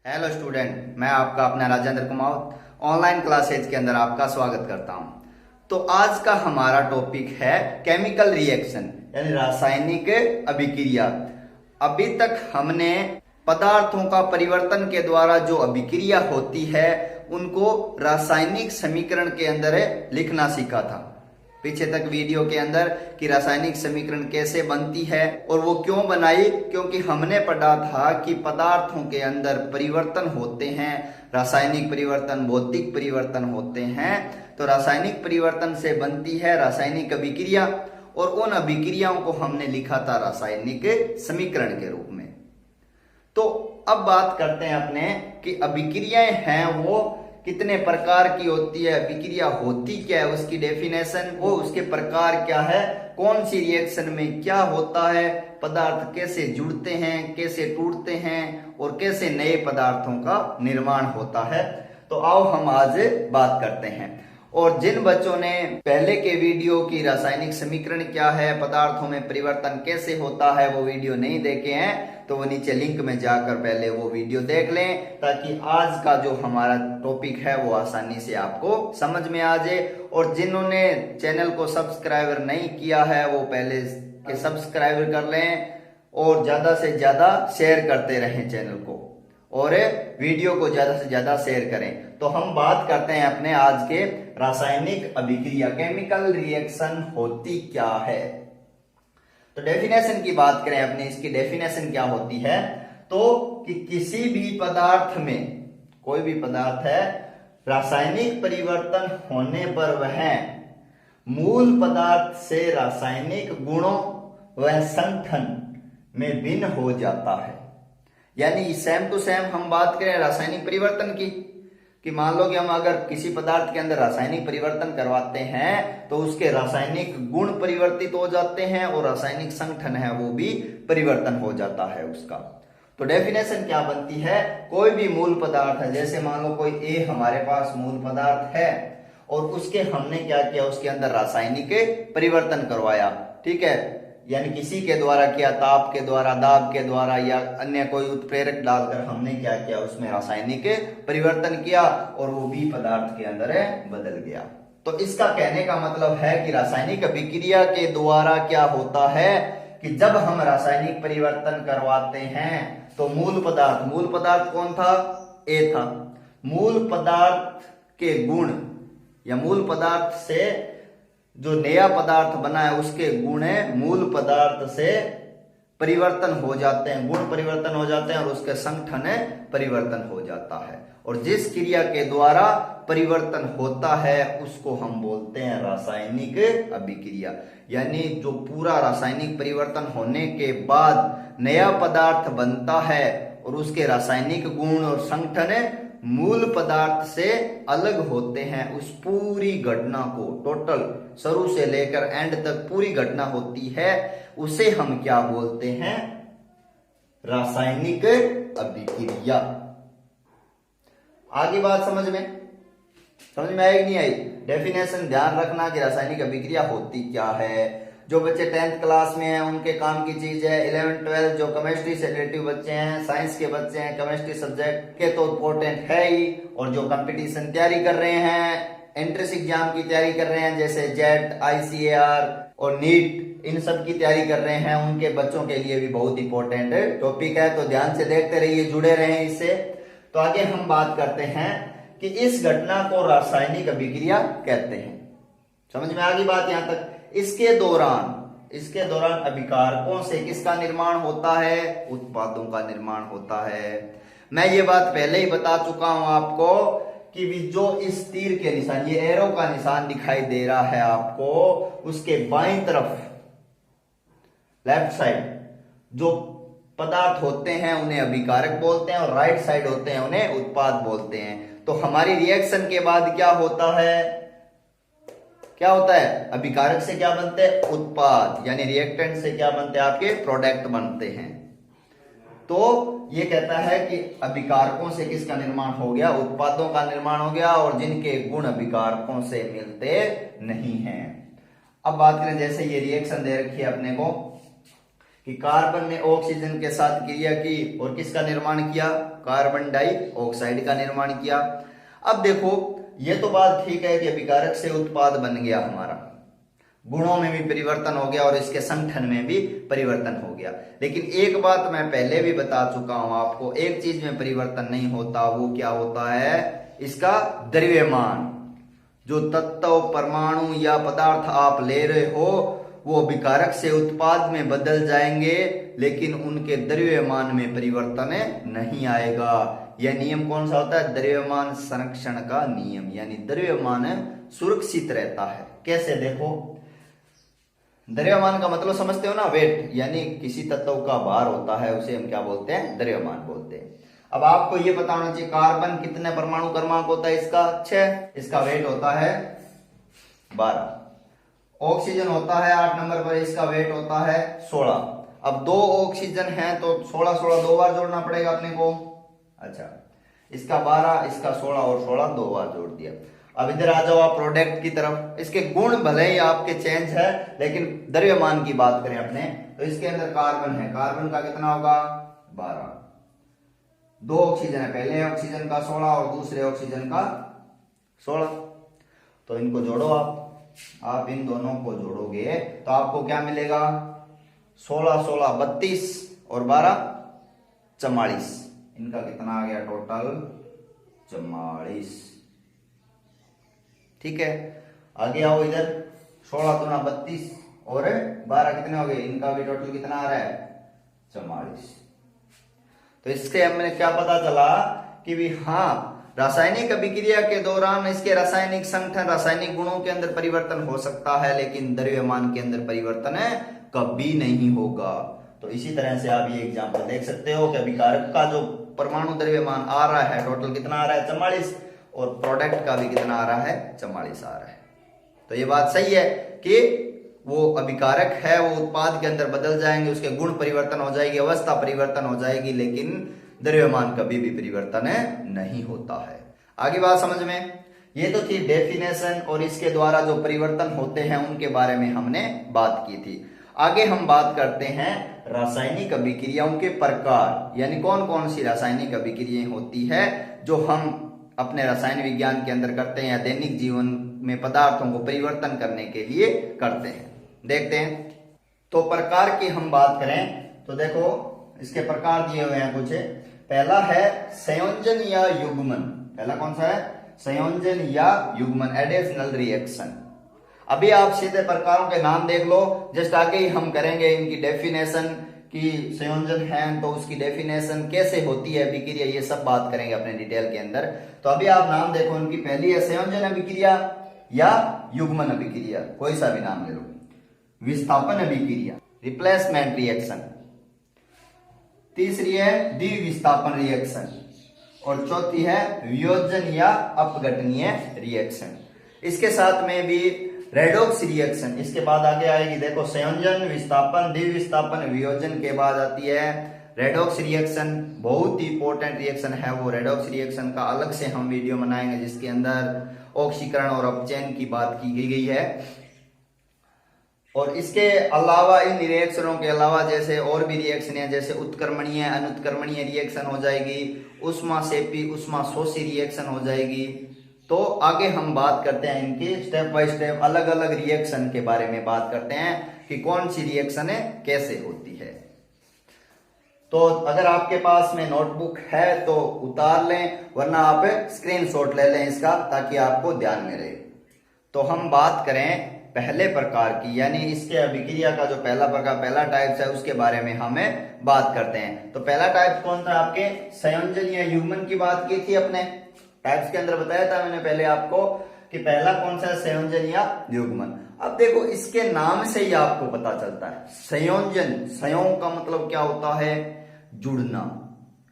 Hello student, मैं आपका अपना राजेंद्र कुमार ऑनलाइन क्लासेज के अंदर आपका स्वागत करता हूं। तो आज का हमारा टॉपिक है केमिकल रिएक्शन यानी रासायनिक अभिक्रिया। अभी तक हमने पदार्थों का परिवर्तन के द्वारा जो अभिक्रिया होती है उनको रासायनिक समीकरण के अंदर लिखना सीखा था पीछे तक वीडियो के अंदर कि रासायनिक समीकरण कैसे बनती है और वो क्यों बनाई, क्योंकि हमने पढ़ा था कि पदार्थों के अंदर परिवर्तन होते हैं, रासायनिक परिवर्तन, भौतिक परिवर्तन होते हैं। तो रासायनिक परिवर्तन से बनती है रासायनिक अभिक्रिया और उन अभिक्रियाओं को हमने लिखा था रासायनिक समीकरण के रूप में। तो अब बात करते हैं अपने कि अभिक्रियाएं हैं वो कितने प्रकार की होती है, अभिक्रिया होती क्या है, उसकी डेफिनेशन, वो उसके प्रकार क्या है, कौन सी रिएक्शन में क्या होता है, पदार्थ कैसे जुड़ते हैं, कैसे टूटते हैं और कैसे नए पदार्थों का निर्माण होता है। तो आओ हम आज बात करते हैं। और जिन बच्चों ने पहले के वीडियो की रासायनिक समीकरण क्या है, पदार्थों में परिवर्तन कैसे होता है, वो वीडियो नहीं देखे हैं तो वो नीचे लिंक में जाकर पहले वो वीडियो देख लें, ताकि आज का जो हमारा टॉपिक है वो आसानी से आपको समझ में आ जाए। और जिन्होंने चैनल को सब्सक्राइबर नहीं किया है वो पहले के सब्सक्राइबर कर लें और ज्यादा से ज्यादा शेयर करते रहें चैनल को और वीडियो को ज्यादा से ज्यादा शेयर करें। तो हम बात करते हैं अपने आज के रासायनिक अभिक्रिया, केमिकल रिएक्शन होती क्या है। तो डेफिनेशन की बात करें अपने, इसकी डेफिनेशन क्या होती है तो कि किसी भी पदार्थ में, कोई भी पदार्थ है, रासायनिक परिवर्तन होने पर वह मूल पदार्थ से रासायनिक गुणों व संगठन में भिन्न हो जाता है। यानी सेम टू सेम हम बात करें रासायनिक परिवर्तन की कि मान लो कि हम अगर किसी पदार्थ के अंदर रासायनिक परिवर्तन करवाते हैं तो उसके रासायनिक गुण परिवर्तित हो जाते हैं और रासायनिक संगठन है वो भी परिवर्तन हो जाता है उसका। तो डेफिनेशन क्या बनती है, कोई भी मूल पदार्थ है, जैसे मान लो कोई ए हमारे पास मूल पदार्थ है और उसके हमने क्या किया, उसके अंदर रासायनिक परिवर्तन करवाया, ठीक है, यानी किसी के द्वारा किया, ताप के द्वारा, दाब के द्वारा या अन्य कोई उत्प्रेरक डालकर हमने क्या किया, उसमें रासायनिक परिवर्तन किया और वो भी पदार्थ के अंदर बदल गया। तो इसका कहने का मतलब है कि रासायनिक अभिक्रिया के द्वारा क्या होता है कि जब हम रासायनिक परिवर्तन करवाते हैं तो मूल पदार्थ कौन था, ए था, मूल पदार्थ के गुण या मूल पदार्थ से जो नया पदार्थ बना है उसके गुण मूल पदार्थ से परिवर्तन हो जाते हैं, गुण परिवर्तन हो जाते हैं और उसके संगठन परिवर्तन हो जाता है। और जिस क्रिया के द्वारा परिवर्तन होता है उसको हम बोलते हैं रासायनिक अभिक्रिया। यानी जो पूरा रासायनिक परिवर्तन होने के बाद नया पदार्थ बनता है और उसके रासायनिक गुण और संगठन मूल पदार्थ से अलग होते हैं, उस पूरी घटना को, टोटल शुरू से लेकर एंड तक पूरी घटना होती है, उसे हम क्या बोलते हैं, रासायनिक अभिक्रिया। आगे बात समझ में आई कि नहीं आई? डेफिनेशन ध्यान रखना कि रासायनिक अभिक्रिया होती क्या है। जो बच्चे 10th क्लास में हैं उनके काम की चीज है। 11th 12th जो केमिस्ट्री से रिलेटिव बच्चे हैं, साइंस के बच्चे हैं, केमिस्ट्री सब्जेक्ट के तो इम्पोर्टेंट है ही, और जो कंपटीशन तैयारी कर रहे हैं, एंट्रेंस एग्जाम की तैयारी कर रहे हैं जैसे जेट, ICAR और नीट, इन सब की तैयारी कर रहे हैं, उनके बच्चों के लिए भी बहुत इंपॉर्टेंट टॉपिक है। तो ध्यान से देखते रहिए, जुड़े रहें इससे। तो आगे हम बात करते हैं कि इस घटना को रासायनिक अभिक्रिया कहते हैं। समझ में आ गई बात यहां तक? इसके दौरान अभिकारकों से किसका निर्माण होता है, उत्पादों का निर्माण होता है। मैं ये बात पहले ही बता चुका हूं आपको कि जो इस तीर के निशान, ये एरो का निशान दिखाई दे रहा है आपको, उसके बाईं तरफ लेफ्ट साइड जो पदार्थ होते हैं उन्हें अभिकारक बोलते हैं और राइट साइड होते हैं उन्हें उत्पाद बोलते हैं। तो हमारी रिएक्शन के बाद क्या होता है, अभिकारक से क्या बनते हैं, उत्पाद, यानी रिएक्टेंट से क्या बनते हैं, आपके प्रोडक्ट बनते हैं। तो ये कहता है कि अभिकारकों से किसका निर्माण हो गया, उत्पादों का निर्माण हो गया, और जिनके गुण अभिकारकों से मिलते नहीं हैं। अब बात करें, जैसे ये रिएक्शन दे रखी है अपने को कि कार्बन ने ऑक्सीजन के साथ क्रिया की और किसका निर्माण किया, कार्बन डाइऑक्साइड का निर्माण किया। अब देखो ये तो बात ठीक है कि अभिकारक से उत्पाद बन गया हमारा, गुणों में भी परिवर्तन हो गया और इसके संगठन में भी परिवर्तन हो गया। लेकिन एक बात मैं पहले भी बता चुका हूं आपको, एक चीज में परिवर्तन नहीं होता, वो क्या होता है, इसका द्रव्यमान। जो तत्व, परमाणु या पदार्थ आप ले रहे हो वो अभिकारक से उत्पाद में बदल जाएंगे, लेकिन उनके द्रव्यमान में परिवर्तन नहीं आएगा। यह नियम कौन सा होता है, द्रव्यमान संरक्षण का नियम, यानी द्रव्यमान सुरक्षित रहता है। कैसे, देखो द्रव्यमान का मतलब समझते हो ना, वेट, यानी किसी तत्व का भार होता है उसे हम क्या बोलते हैं, द्रव्यमान बोलते हैं। अब आपको ये पता होना चाहिए कार्बन कितने परमाणु क्रमांक होता है, इसका 6, इसका वेट होता है 12। ऑक्सीजन होता है 8 नंबर पर, इसका वेट होता है 16। अब 2 ऑक्सीजन है तो 16 16 2 बार जोड़ना पड़ेगा अपने को। अच्छा, इसका 12, इसका 16 और 16 2 बार जोड़ दिया। अब इधर आ जाओ आप प्रोडक्ट की तरफ। इसके गुण भले ही आपके चेंज है, लेकिन द्रव्यमान की बात करें अपने तो इसके अंदर कार्बन है, कार्बन का कितना होगा 12, 2 ऑक्सीजन है, पहले ऑक्सीजन का 16 और दूसरे ऑक्सीजन का 16, तो इनको जोड़ो आप इन दोनों को जोड़ोगे तो आपको क्या मिलेगा, 16 16 32 और 12 44, इनका कितना आ गया टोटल 44। ठीक है, आगे आओ इधर, 16 दूना 32 और 12 कितने हो गए, इनका भी टोटल कितना आ रहा है 44। तो इससे हमें क्या पता चला कि भी हाँ, रासायनिक अभिक्रिया के दौरान इसके रासायनिक संगठन, रासायनिक गुणों के अंदर परिवर्तन हो सकता है, लेकिन द्रव्यमान के अंदर परिवर्तन कभी नहीं होगा। तो इसी तरह से आप ये एग्जाम्पल देख सकते हो कि अभिकारक का जो परमाणु द्रव्यमान आ रहा है टोटल कितना आ रहा है 44, और प्रोडक्ट का भी कितना आ रहा है 44 आ रहा है। तो ये बात सही है कि वो अभिकारक है वो उत्पाद के अंदर बदल जाएंगे, उसके गुण परिवर्तन हो जाएगी, अवस्था परिवर्तन हो जाएगी, लेकिन द्रव्यमान कभी भी परिवर्तन नहीं होता है। आगे बात समझ में, ये तो थी डेफिनेशन और इसके द्वारा जो परिवर्तन होते हैं उनके बारे में हमने बात की थी। आगे हम बात करते हैं रासायनिक अभिक्रियाओं के प्रकार, यानी कौन कौन सी रासायनिक अभिक्रियाएं होती है जो हम अपने रसायन विज्ञान के अंदर करते हैं या दैनिक जीवन में पदार्थों को परिवर्तन करने के लिए करते हैं। देखते हैं, तो प्रकार की हम बात करें तो देखो इसके प्रकार दिए हुए हैं कुछ। पहला है संयोजन या युग्मन। पहला कौन सा है, संयोजन या युग्मन, एडिशनल रिएक्शन। अभी आप सीधे प्रकारों के नाम देख लो, जस्ट आगे ही हम करेंगे इनकी डेफिनेशन कि संयोजन है तो उसकी डेफिनेशन कैसे होती है अभिक्रिया, ये सब बात करेंगे अपने डिटेल के अंदर। तो अभी आप नाम देखो उनकी, पहली है संयोजन अभिक्रिया या युग्मन अभिक्रिया, कोई सा भी नाम ले लो। विस्थापन अभिक्रिया, रिप्लेसमेंट रिएक्शन। तीसरी है द्विविस्थापन रिएक्शन, और चौथी है वियोजन या अपघटनीय रिएक्शन। इसके साथ में भी रेडॉक्स रिएक्शन, इसके बाद आगे आएगी देखो संयोजन, विस्थापन, द्विविस्थापन, वियोजन के बाद आती है रेडॉक्स रिएक्शन। बहुत ही इंपॉर्टेंट रिएक्शन है वो रेडॉक्स रिएक्शन का, अलग से हम वीडियो बनाएंगे जिसके अंदर ऑक्सीकरण और अपचयन की बात की गई है। और इसके अलावा इन रिएक्शनों के अलावा जैसे और भी रिएक्शन है, जैसे उत्क्रमणीय, अनुत्क्रमणीय रिएक्शन हो जाएगी, उष्माक्षेपी, उष्माशोषी रिएक्शन हो जाएगी। तो आगे हम बात करते हैं इनकी स्टेप बाय स्टेप अलग अलग रिएक्शन के बारे में बात करते हैं कि कौन सी रिएक्शन है कैसे होती है। तो अगर आपके पास में नोटबुक है तो उतार लें, वरना आप स्क्रीनशॉट ले लें इसका, ताकि आपको ध्यान में रहे। तो हम बात करें पहले प्रकार की, यानी इसके अभिक्रिया का जो पहला प्रकार, पहला टाइप है उसके बारे में हमें बात करते हैं। तो पहला टाइप कौन था, आपके संयोजन या युग्मन की बात की थी अपने टाइप्स के अंदर, बताया था मैंने पहले आपको कि पहला कौन सा संयोजन या युग्मन। अब देखो इसके नाम से ही आपको पता चलता है, संयोजन, संयोग का मतलब क्या होता है, जुड़ना।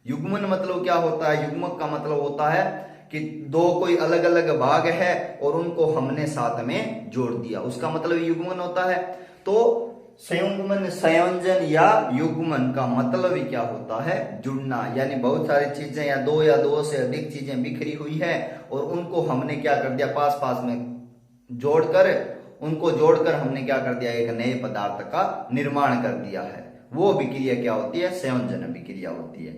युग्मन मतलब क्या होता है, युग्मक का मतलब होता है कि दो कोई अलग अलग भाग है और उनको हमने साथ में जोड़ दिया, उसका मतलब युग्मन होता है। तो संयुग्मन, संयोजन या युग्मन का मतलब ही क्या होता है, जुड़ना। यानी बहुत सारी चीजें या दो से अधिक चीजें बिखरी हुई है और उनको हमने क्या कर दिया, पास पास में जोड़कर, उनको जोड़कर हमने क्या कर दिया, एक नए पदार्थ का निर्माण कर दिया है। वो अभिक्रिया क्या होती है? संयोजन अभिक्रिया होती है।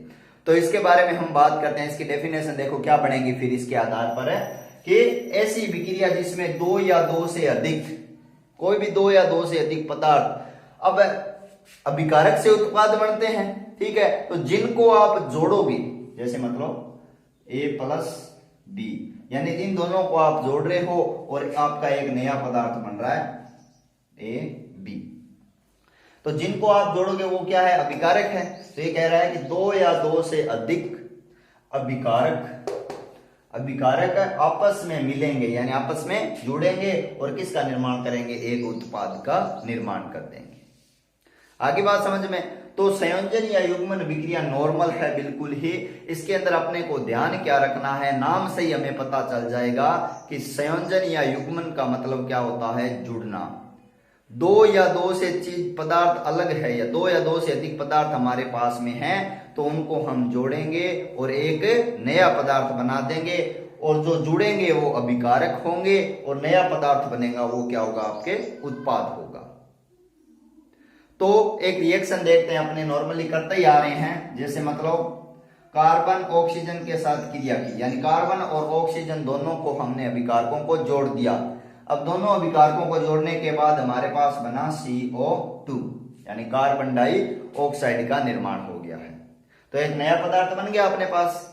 तो इसके बारे में हम बात करते हैं। इसकी डेफिनेशन देखो क्या बनेगी फिर इसके आधार पर है कि ऐसी अभिक्रिया जिसमें दो या दो से अधिक, कोई भी दो या दो से अधिक पदार्थ अब अभिकारक से उत्पाद बनते हैं, ठीक है, तो जिनको आप जोड़ोगे, जैसे मतलब A प्लस B, यानी इन दोनों को आप जोड़ रहे हो और आपका एक नया पदार्थ बन रहा है AB, तो जिनको आप जोड़ोगे वो क्या है? अभिकारक है। तो ये कह रहा है कि दो या दो से अधिक अभिकारक आपस में मिलेंगे, यानी आपस में जुड़ेंगे और किसका निर्माण करेंगे? एक उत्पाद का निर्माण कर देंगे। आगे बात समझ में। तो संयोजन या युग्मन अभिक्रिया नॉर्मल है बिल्कुल ही। इसके अंदर अपने को ध्यान क्या रखना है, नाम से ही हमें पता चल जाएगा कि संयोजन या युग्मन का मतलब क्या होता है? जुड़ना। दो या दो से चीज पदार्थ अलग है या दो या दो से अधिक पदार्थ हमारे पास में है तो उनको हम जोड़ेंगे और एक नया पदार्थ बना देंगे, और जो जुड़ेंगे वो अभिकारक होंगे और नया पदार्थ बनेगा वो क्या होगा? आपके उत्पाद होगा। तो एक रिएक्शन देखते हैं, अपने नॉर्मली करते ही आ रहे हैं। जैसे मतलब कार्बन ऑक्सीजन के साथ क्रिया की, यानी कार्बन और ऑक्सीजन दोनों को हमने अभिकारकों को जोड़ दिया। अब दोनों अभिकारकों को जोड़ने के बाद हमारे पास बना CO2, यानी कार्बन डाइऑक्साइड का निर्माण हो गया है। तो एक नया पदार्थ बन गया अपने पास,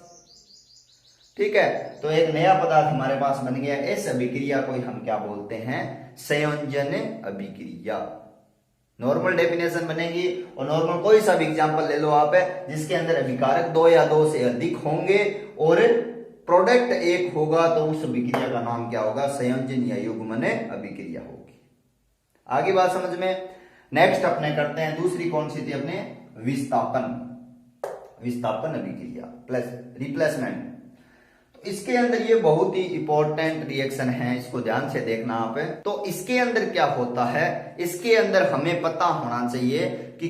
ठीक है। तो एक नया पदार्थ हमारे पास बन गया। इस अभिक्रिया को हम क्या बोलते हैं? संयोजन अभिक्रिया। नॉर्मल डेफिनेशन बनेगी और नॉर्मल कोई सा भी एग्जांपल ले लो आप, जिसके अंदर अभिकारक दो या दो से अधिक होंगे और प्रोडक्ट एक होगा, तो उस अभिक्रिया का नाम क्या होगा? संयोजन या युग्मन अभिक्रिया होगी। आगे बात समझ में। नेक्स्ट अपने करते हैं दूसरी, कौन सी थी अपने? विस्थापन अभिक्रिया प्लस रिप्लेसमेंट। तो इसके अंदर ये बहुत ही इंपॉर्टेंट रिएक्शन है, इसको ध्यान से देखना आप। तो इसके अंदर क्या होता है? इसके अंदर हमें पता होना चाहिए कि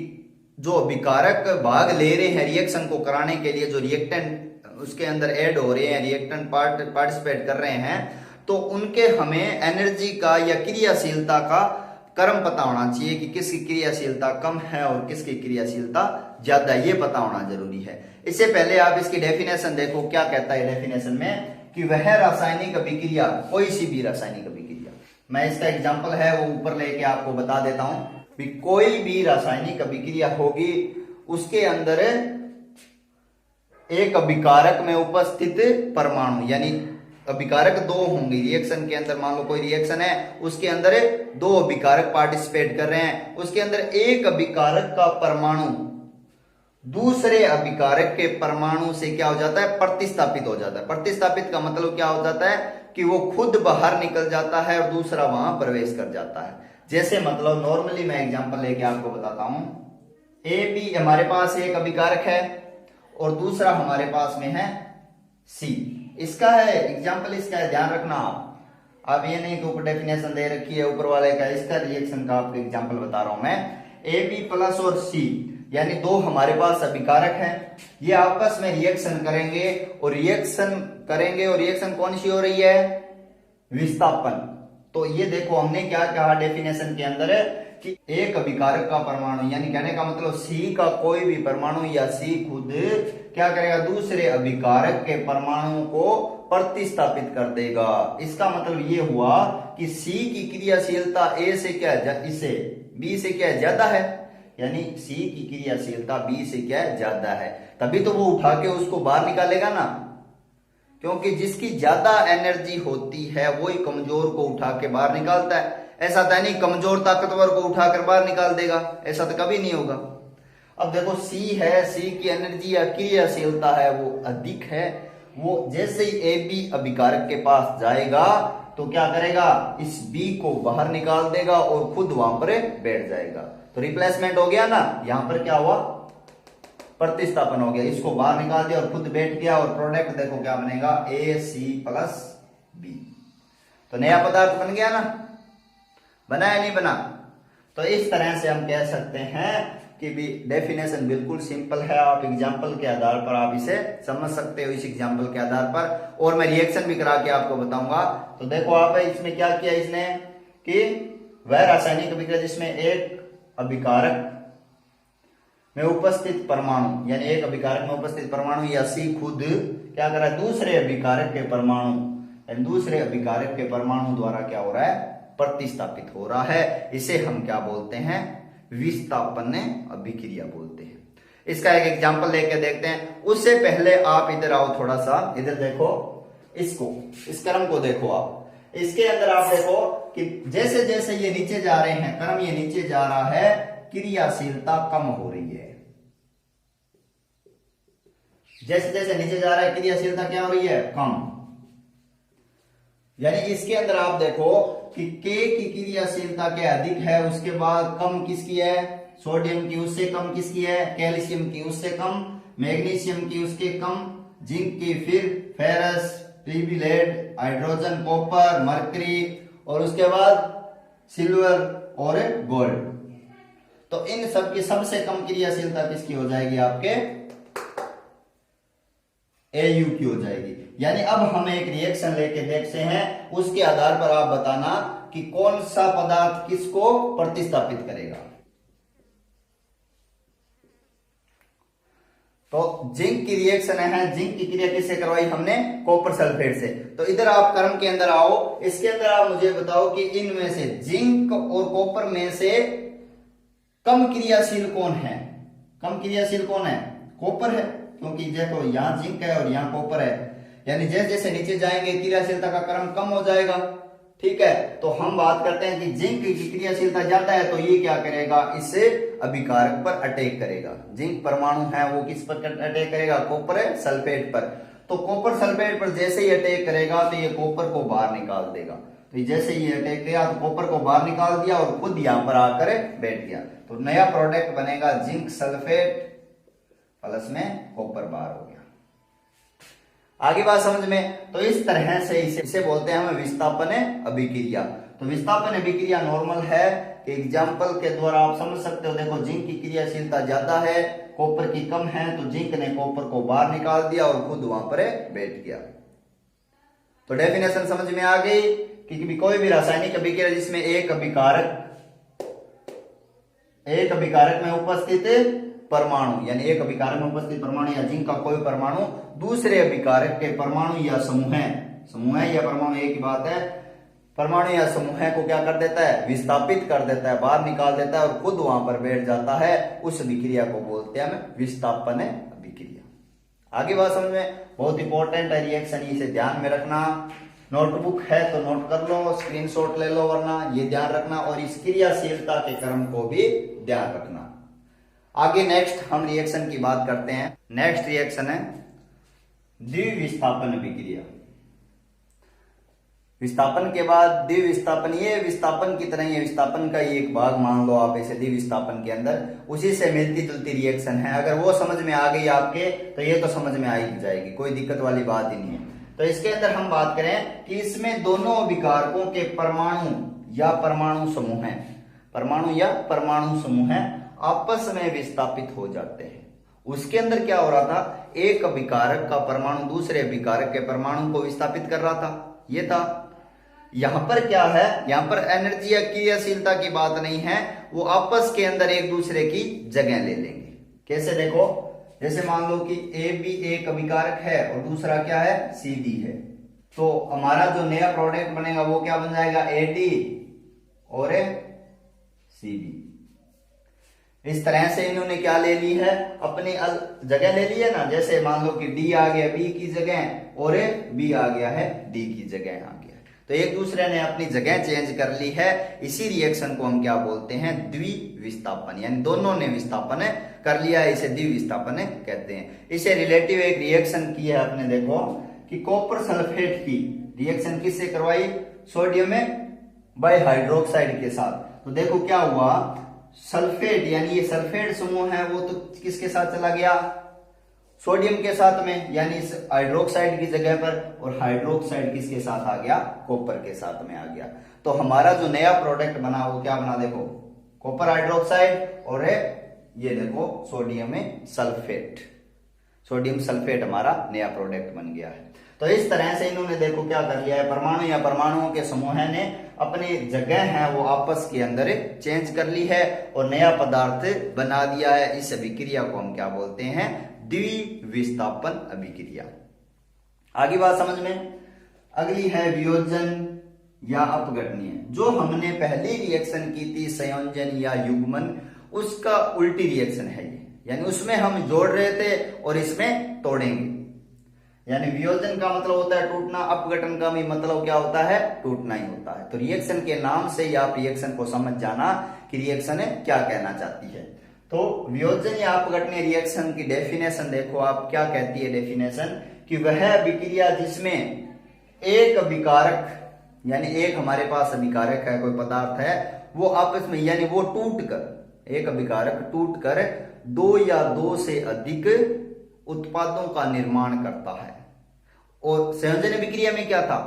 जो अभिकारक भाग ले रहे हैं रिएक्शन को कराने के लिए, जो रिएक्टेंट उसके अंदर ऐड हो रहे हैं, रिएक्टेंट पार्टिसिपेट कर रहे हैं, तो उनके हमें एनर्जी का या क्रियाशीलता का क्रम पता होना चाहिए कि किसकी क्रियाशीलता कम है और किसकी क्रियाशीलता ज्यादा, ये पता होना जरूरी है। इससे पहले आप इसकी डेफिनेशन देखो क्या कहता है डेफिनेशन में, कि वह रासायनिक अभिक्रिया, कोई सी भी रासायनिक अभिक्रिया, मैं इसका एग्जांपल है वो ऊपर लेके आपको बता देता हूं, कोई भी रासायनिक अभिक्रिया होगी उसके अंदर एक अभिकारक में उपस्थित परमाणु, यानी अभिकारक दो होंगे रिएक्शन के अंदर। मान लो कोई रिएक्शन है, उसके अंदर दो अभिकारक पार्टिसिपेट कर रहे हैं, उसके अंदर एक अभिकारक का परमाणु दूसरे अभिकारक के परमाणु से क्या हो जाता है? प्रतिस्थापित हो जाता है। प्रतिस्थापित का मतलब क्या हो जाता है? कि वो खुद बाहर निकल जाता है और दूसरा वहां प्रवेश कर जाता है। जैसे मतलब नॉर्मली मैं एग्जांपल लेके आपको बताता हूं, AB हमारे पास एक अभिकारक है और दूसरा हमारे पास में है C। इसका है एग्जांपल, इसका है, ध्यान रखना आप ये नहीं कि ऊपर डेफिनेशन दे रखी है ऊपर वाले का, इसका रिएक्शन का आपको एग्जांपल बता रहा हूं मैं। AB प्लस और C, यानी दो हमारे पास अभिकारक हैं, ये आपस में रिएक्शन करेंगे और रिएक्शन कौन सी हो रही है? विस्थापन। तो ये देखो हमने क्या कहा डेफिनेशन के अंदर कि एक अभिकारक का परमाणु, यानी कहने का मतलब C का कोई भी परमाणु या C खुद क्या करेगा? दूसरे अभिकारक के परमाणु को प्रतिस्थापित कर देगा। इसका मतलब ये हुआ कि C की क्रियाशीलता A से क्या इसे B से क्या ज्यादा है, यानी C की क्रियाशीलता B से क्या ज्यादा है, तभी तो वो उठा के उसको बाहर निकालेगा ना, क्योंकि जिसकी ज्यादा एनर्जी होती है वही कमजोर को उठा के बाहर निकालता है। ऐसा तो नहीं कमजोर ताकतवर को उठाकर बाहर निकाल देगा, ऐसा तो कभी नहीं होगा। अब देखो C है, C की एनर्जी या क्रियाशीलता है वो अधिक है, वो जैसे ही AB अभिकारक के पास जाएगा तो क्या करेगा? इस B को बाहर निकाल देगा और खुद वहां पर बैठ जाएगा। तो रिप्लेसमेंट हो गया ना, यहां पर क्या हुआ? प्रतिस्थापन हो गया, इसको बाहर निकाल दिया और खुद बैठ गया और प्रोडक्ट देखो क्या बनेगा? AC plus B। तो नया पदार्थ बन गया ना, बना या नहीं बना? तो इस तरह से हम कह सकते हैं कि भी डेफिनेशन बिल्कुल सिंपल है, आप एग्जांपल के आधार पर आप इसे समझ सकते हो, इस एग्जांपल के आधार पर, और मैं रिएक्शन भी करा के आपको बताऊंगा। तो देखो आप इसमें क्या किया इसने कि वह रासायनिक अभिक्रिया जिसमें एक अभिकारक में उपस्थित परमाणु, यानी एक अभिकारक में उपस्थित परमाणु या C खुद क्या कर रहा है, दूसरे अभिकारक के परमाणु, यानी दूसरे अभिकारक के परमाणु द्वारा क्या हो रहा है, प्रतिस्थापित हो रहा है। इसे हम क्या बोलते हैं, विस्थापन अभिक्रिया बोलते हैं। इसका एक एग्जांपल लेके देखते हैं। उससे पहले आप इधर आओ, थोड़ा सा इधर देखो, इसको, इस क्रम को देखो आप। इसके अंदर आप देखो कि जैसे जैसे ये नीचे जा रहे हैं, क्रम ये नीचे जा रहा है, क्रियाशीलता कम हो रही है। जैसे जैसे नीचे जा रहा है क्रियाशीलता क्या हो रही है, कम। यानी इसके अंदर आप देखो कि K की क्रियाशीलता क्या अधिक है, उसके बाद कम किसकी है, सोडियम की, उससे कम किसकी है, कैल्शियम की, उससे कम मैग्नीशियम की, उसके कम जिंक की, फिर फेरस, टीबी लेड, हाइड्रोजन, कॉपर, मरकरी, और उसके बाद सिल्वर और गोल्ड। तो इन सब की सबसे कम क्रियाशीलता किसकी हो जाएगी, आपके AU की हो जाएगी। यानी अब हम एक रिएक्शन लेके देखते हैं, उसके आधार पर आप बताना कि कौन सा पदार्थ किसको प्रतिस्थापित करेगा। तो जिंक की रिएक्शन है, जिंक की क्रिया किससे करवाई हमने, कॉपर सल्फेट से। तो इधर आप क्रम के अंदर आओ, इसके अंदर आप मुझे बताओ कि इनमें से जिंक और कॉपर में से कम क्रियाशील कौन है, कम क्रियाशील कौन है, कॉपर है, क्योंकि देखो यहां जिंक है और यहां कॉपर है, यानी जैसे जैसे नीचे जाएंगे क्रियाशीलता का क्रम कम हो जाएगा। ठीक है, तो हम बात करते हैं कि जिंक की क्रियाशीलता ज्यादा है, तो ये क्या करेगा, इससे अभिकारक पर अटैक करेगा। जिंक परमाणु है वो किस पर अटैक करेगा, कॉपर सल्फेट पर। तो कॉपर सल्फेट पर जैसे ही अटैक करेगा तो ये कॉपर को बाहर निकाल देगा। तो जैसे ही अटैक किया तो कॉपर को बाहर निकाल दिया और खुद यहां पर आकर बैठ गया। तो नया प्रोडक्ट बनेगा जिंक सल्फेट प्लस में कॉपर बाहर हो गया। आगे बात समझ में। तो इस तरह से इसे बोलते हैं हम विस्थापन अभिक्रिया। तो विस्थापन अभिक्रिया नॉर्मल है कि एग्जाम्पल के द्वारा आप समझ सकते हो। देखो जिंक की क्रियाशीलता ज्यादा है, कॉपर की कम है, तो जिंक ने कॉपर को बाहर निकाल दिया और खुद वहां पर बैठ गया। तो डेफिनेशन समझ में आ गई कि कोई भी रासायनिक अभिक्रिया जिसमें एक अभिकारक में उपस्थित परमाणु, यानी एक अभिकारक में उपस्थित परमाणु या जिंक का कोई परमाणु दूसरे अभिकारक के परमाणु या समूह या परमाणु एक ही बात है, परमाणु या समूह को क्या कर देता है, विस्थापित कर देता है, बाहर निकाल देता है और खुद वहां पर बैठ जाता है। उस अभिक्रिया को बोलते हैं हम विस्थापन अभिक्रिया। आगे बात समझ में, बहुत इंपॉर्टेंट है रिएक्शन, इसे ध्यान में रखना। नोटबुक है तो नोट कर लो, स्क्रीनशॉट ले लो, वरना ये ध्यान रखना। और इस क्रियाशीलता के क्रम को भी ध्यान रखना। आगे नेक्स्ट हम रिएक्शन की बात करते हैं। नेक्स्ट रिएक्शन है द्विविस्थापन अभिक्रिया। विस्थापन के बाद द्विविस्थापन, ये विस्थापन की तरह, ये विस्थापन का एक भाग मान लो आप इसे द्विविस्थापन के अंदर, उसी से मिलती जुलती रिएक्शन है। अगर वो समझ में आ गई आपके तो ये तो समझ में आ ही जाएगी, कोई दिक्कत वाली बात ही नहीं है। तो इसके अंदर हम बात करें कि इसमें दोनों अभिकारकों के परमाणु या परमाणु समूह आपस में विस्थापित हो जाते हैं। उसके अंदर क्या हो रहा था, एक अभिकारक का परमाणु दूसरे अभिकारक के परमाणु को विस्थापित कर रहा था, ये था। यहां पर क्या है, यहां पर एनर्जी या क्रियाशीलता की बात नहीं है, वो आपस के अंदर एक दूसरे की जगह ले लेंगे। कैसे देखो, जैसे मान लो कि ए बी एक अभिकारक है और दूसरा क्या है, सी डी है। तो हमारा जो नया प्रोडक्ट बनेगा वो क्या बन जाएगा, ए डी और सी डी। इस तरह से इन्होंने क्या ले ली है, अपनी जगह ले ली है ना। जैसे मान लो कि डी आ गया बी की जगह और बी आ गया है डी की जगह आ गया, तो एक दूसरे ने अपनी जगह चेंज कर ली है। इसी रिएक्शन को हम क्या बोलते हैं, द्विविस्थापन, यानी दोनों ने विस्थापन कर लिया है, इसे द्विविस्थापन कहते हैं। इसे रिलेटिव एक रिएक्शन की है आपने, देखो कि कॉपर सल्फेट की रिएक्शन किससे करवाई, सोडियम बाई हाइड्रोक्साइड के साथ। तो देखो क्या हुआ, सल्फेट यानी ये सल्फेट समूह है वो तो किसके साथ चला गया, सोडियम के साथ में, यानी इस हाइड्रोक्साइड की जगह पर, और हाइड्रोक्साइड किसके साथ आ गया, कॉपर के साथ में आ गया। तो हमारा जो नया प्रोडक्ट बना वो क्या बना, देखो कॉपर हाइड्रोक्साइड और ये देखो सोडियम सल्फेट हमारा नया प्रोडक्ट बन गया है। तो इस तरह से इन्होंने देखो क्या कर लिया है, परमाणु या परमाणुओं के समूह ने अपनी जगह है वो आपस के अंदर चेंज कर ली है और नया पदार्थ बना दिया है। इस अभिक्रिया को हम क्या बोलते हैं, द्विविस्थापन अभिक्रिया। आगे बात समझ में। अगली है वियोजन या अपघटनीय। जो हमने पहली रिएक्शन की थी संयोजन या युग्मन, उसका उल्टी रिएक्शन है ये, यानी उसमें हम जोड़ रहे थे और इसमें तोड़ेंगे। यानी वियोजन का मतलब होता है टूटना, अपघटन का भी मतलब क्या होता है, टूटना ही होता है। तो रिएक्शन के नाम से ही आप रिएक्शन को समझ जाना कि रिएक्शन क्या कहना चाहती है। तो वियोजन या अपघटनीय रिएक्शन की डेफिनेशन देखो आप क्या कहती है डेफिनेशन, कि वह अभिक्रिया जिसमें एक अभिकारक, यानी एक हमारे पास अभिकारक है, कोई पदार्थ है, वो आपस में यानी वो टूट कर, एक अभिकारक टूट कर दो या दो से अधिक उत्पादों का निर्माण करता है। और संयोजन अभिक्रिया में क्या था,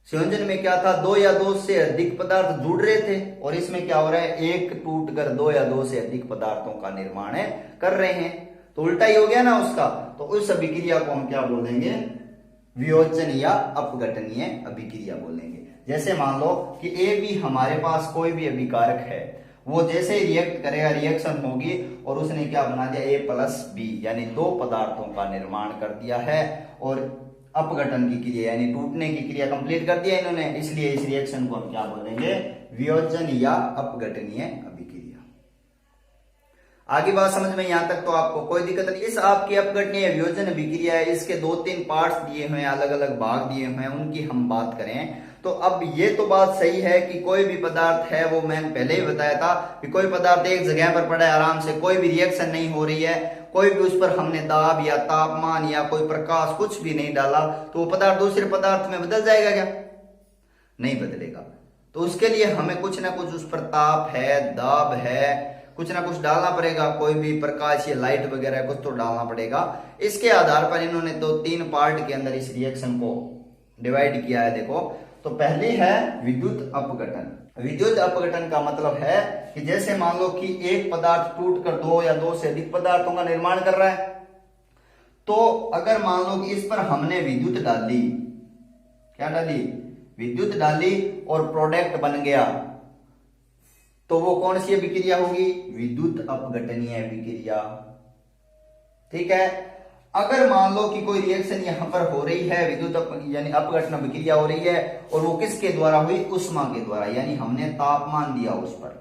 संयोजन में क्या था, दो या दो से अधिक पदार्थ जुड़ रहे थे और इसमें क्या हो रहा है, एक टूट कर दो या दो से अधिक पदार्थों का निर्माण कर रहे हैं। तो उल्टा ही हो गया ना उसका। तो उस अभिक्रिया को हम क्या बोलेंगे, वियोजन या अपघटनीय अभिक्रिया बोलेंगे। जैसे मान लो कि ए बी हमारे पास कोई भी अभिकारक है, वो जैसे ही रिएक्ट करेगा रिएक्शन होगी और उसने क्या बना दिया, ए प्लस बी, यानी दो पदार्थों का निर्माण कर दिया है और अपघटन की क्रिया यानी टूटने की क्रिया कंप्लीट कर दिया इन्होंने। इसलिए इस रिएक्शन को हम क्या बोलेंगे, वियोजन या अपघटनीय अभिक्रिया। आगे बात समझ में, यहां तक तो आपको कोई दिक्कत नहीं। इस आपकी अपघटनीय वियोजन अभिक्रिया है, इसके 2-3 पार्ट्स दिए हुए हैं, अलग अलग भाग दिए हुए हैं, उनकी हम बात करें तो अब ये तो बात सही है कि कोई भी पदार्थ है, वो मैंने पहले ही बताया था कि कोई पदार्थ एक जगह पर पड़ा है आराम से, कोई भी रिएक्शन नहीं हो रही है, कोई भी उस पर हमने दाब या तापमान या कोई प्रकाश कुछ भी नहीं डाला, तो वो पदार्थ दूसरे पदार्थ में बदल जाएगा क्या, नहीं बदलेगा। तो उसके लिए हमें कुछ ना कुछ उस पर ताप है, दाब है, कुछ ना कुछ डालना पड़ेगा, कोई भी प्रकाश या लाइट वगैरह कुछ तो डालना पड़ेगा। इसके आधार पर इन्होंने 2-3 पार्ट के अंदर इस रिएक्शन को डिवाइड किया है। देखो, तो पहली है विद्युत अपघटन। विद्युत अपघटन का मतलब है कि जैसे मान लो कि एक पदार्थ टूट कर दो या दो से अधिक पदार्थों का निर्माण कर रहा है, तो अगर मान लो कि इस पर हमने विद्युत डाली, क्या डाली, विद्युत डाली और प्रोडक्ट बन गया, तो वो कौन सी अभिक्रिया होगी, विद्युत अपघटनीय अभिक्रिया। ठीक है। अगर मान लो कि कोई रिएक्शन यहां पर हो रही है, विद्युत यानी अपघटन अभिक्रिया हो रही है, और वो किसके द्वारा हुई, उष्मा के द्वारा, यानी हमने तापमान दिया उस पर,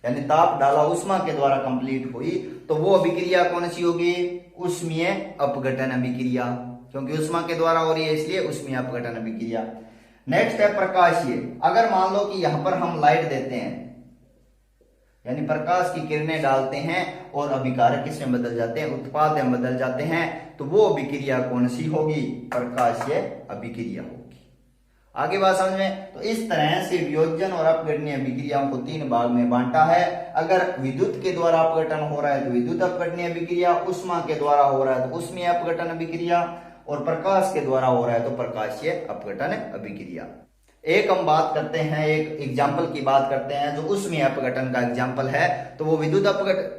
यानी ताप डाला, उष्मा के द्वारा कंप्लीट हुई, तो वो अभिक्रिया कौन सी होगी, उष्मीय अपघटन अभिक्रिया, क्योंकि उष्मा के द्वारा हो रही है इसलिए उष्मीय अपघटन अभिक्रिया। नेक्स्ट है प्रकाशीय। अगर मान लो कि यहां पर हम लाइट देते हैं, यानी प्रकाश की किरणें डालते हैं और अभिकारक किसमें बदल जाते हैं, उत्पाद में बदल जाते हैं, तो वो अभिक्रिया कौन सी होगी, प्रकाशीय अभिक्रिया होगी। आगे बात समझ में। तो इस तरह से वियोजन और अपघटनीय अभिक्रियाओं को 3 भाग में बांटा है। अगर विद्युत के द्वारा अपघटन हो रहा है तो विद्युत अपघटनीय अभिक्रिया, उष्मा के द्वारा हो रहा है तो उष्मीय अपघटन अभिक्रिया, और प्रकाश के द्वारा हो रहा है तो प्रकाशीय अपघटन अभिक्रिया। एक हम बात करते हैं, एक एग्जाम्पल की बात करते हैं जो उष्मीय अपघटन का एग्जाम्पल है, तो वो विद्युत अपघटन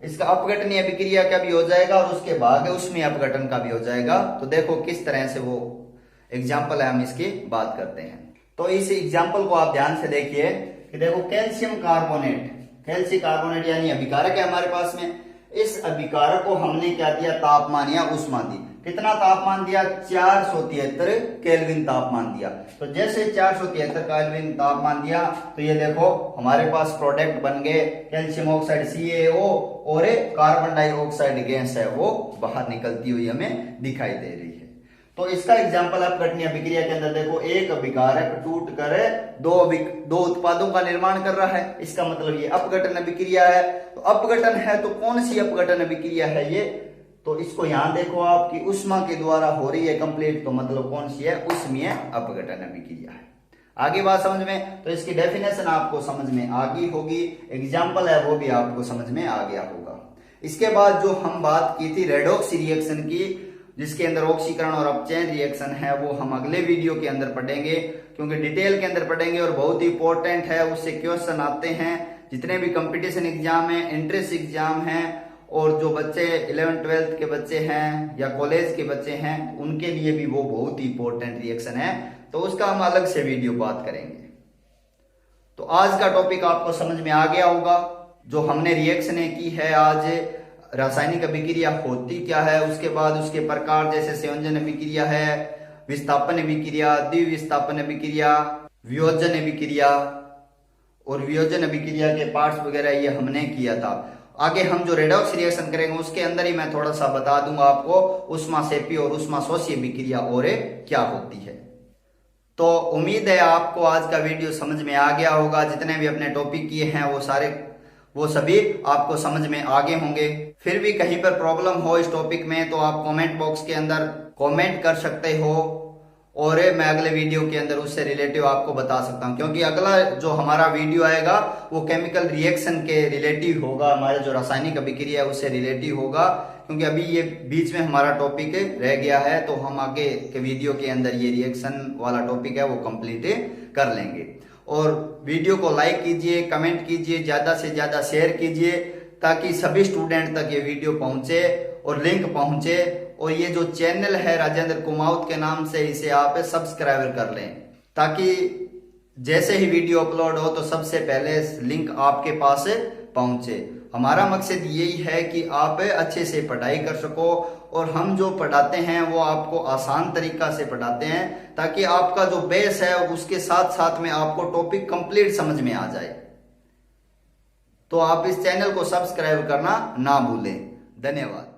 इसका अपघटनीय अभिक्रिया का भी हो जाएगा और उसके बाद उष्मीय अपघटन का भी हो जाएगा। तो देखो किस तरह से वो एग्जाम्पल है, हम इसकी बात करते हैं। तो इस एग्जाम्पल को आप ध्यान से देखिए कि देखो कैल्शियम कार्बोनेट यानी अभिकारक है हमारे पास में। इस अभिकारक को हमने क्या दिया, तापमान या उष्मा दी। कितना तापमान दिया, 473 केल्विन तापमान दिया। तो जैसे 473 केल्विन तापमान दिया तो ये देखो हमारे पास प्रोडक्ट बन गए, कैल्शियम ऑक्साइड CaO और कार्बन डाइऑक्साइड गैस है वो बाहर निकलती हुई हमें दिखाई दे रही है। तो इसका एग्जाम्पल अपघटनीय अभिक्रिया के अंदर देखो, एक अभिकारक टूट कर दो उत्पादों का निर्माण कर रहा है, इसका मतलब ये अपघटन अभिक्रिया है। तो अपघटन है तो कौन सी अपघटन अभिक्रिया है ये, तो इसको यहां देखो आप कि उष्मा के द्वारा हो रही है कंप्लीट, तो मतलब कौन सी है, उष्मीय अपघटन अभिक्रिया है। आगे बात समझ में। तो इसकी डेफिनेशन आपको समझ में आ गई होगी, एग्जाम्पल है वो भी आपको समझ में आ गया होगा। इसके बाद जो हम बात की थी रेडॉक्स रिएक्शन की, जिसके अंदर ऑक्सीकरण और अपचयन रिएक्शन है, वो हम अगले वीडियो के अंदर पढ़ेंगे, क्योंकि डिटेल के अंदर पढ़ेंगे और बहुत ही इंपॉर्टेंट है, उससे क्वेश्चन आते हैं। जितने भी कंपटीशन एग्जाम है, एंट्रेंस एग्जाम है और जो बच्चे 11th-12th के बच्चे हैं या कॉलेज के बच्चे हैं उनके लिए भी वो बहुत ही इंपॉर्टेंट रिएक्शन है, तो उसका हम अलग से वीडियो बात करेंगे। तो आज का टॉपिक आपको समझ में आ गया होगा। जो हमने रिएक्शनें की है आज, रासायनिक अभिक्रिया होती क्या है, उसके बाद उसके प्रकार जैसे संयोजन अभिक्रिया है, विस्थापन अभिक्रिया, द्विविस्थापन अभिक्रिया, वियोजन अभिक्रिया और वियोजन अभिक्रिया के पार्ट्स वगैरह ये हमने किया था। आगे हम जो रेडॉक्स रिएक्शन करेंगे उसके अंदर ही मैं थोड़ा सा बता दूंगा आपको ऊष्माक्षेपी और ऊष्माशोषी अभिक्रिया और क्या होती है। तो उम्मीद है आपको आज का वीडियो समझ में आ गया होगा। जितने भी अपने टॉपिक किए हैं वो सभी आपको समझ में आ गए होंगे। फिर भी कहीं पर प्रॉब्लम हो इस टॉपिक में तो आप कमेंट बॉक्स के अंदर कमेंट कर सकते हो और मैं अगले वीडियो के अंदर उससे रिलेटिव आपको बता सकता हूं, क्योंकि अगला जो हमारा वीडियो आएगा वो केमिकल रिएक्शन के रिलेटिव होगा, हमारे जो रासायनिक अभिक्रिया है उससे रिलेटिव होगा। क्योंकि अभी ये बीच में हमारा टॉपिक रह गया है, तो हम आगे के वीडियो के अंदर ये रिएक्शन वाला टॉपिक है वो कंप्लीट कर लेंगे। और वीडियो को लाइक कीजिए, कमेंट कीजिए, ज्यादा से ज्यादा शेयर कीजिए ताकि सभी स्टूडेंट तक ये वीडियो पहुंचे और लिंक पहुंचे। और ये जो चैनल है राजेंद्र कुमाऊत के नाम से, इसे आप सब्सक्राइब कर लें ताकि जैसे ही वीडियो अपलोड हो तो सबसे पहले लिंक आपके पास पहुंचे। हमारा मकसद यही है कि आप अच्छे से पढ़ाई कर सको और हम जो पढ़ाते हैं वो आपको आसान तरीका से पढ़ाते हैं ताकि आपका जो बेस है उसके साथ साथ में आपको टॉपिक कंप्लीट समझ में आ जाए। तो आप इस चैनल को सब्सक्राइब करना ना भूलें। धन्यवाद।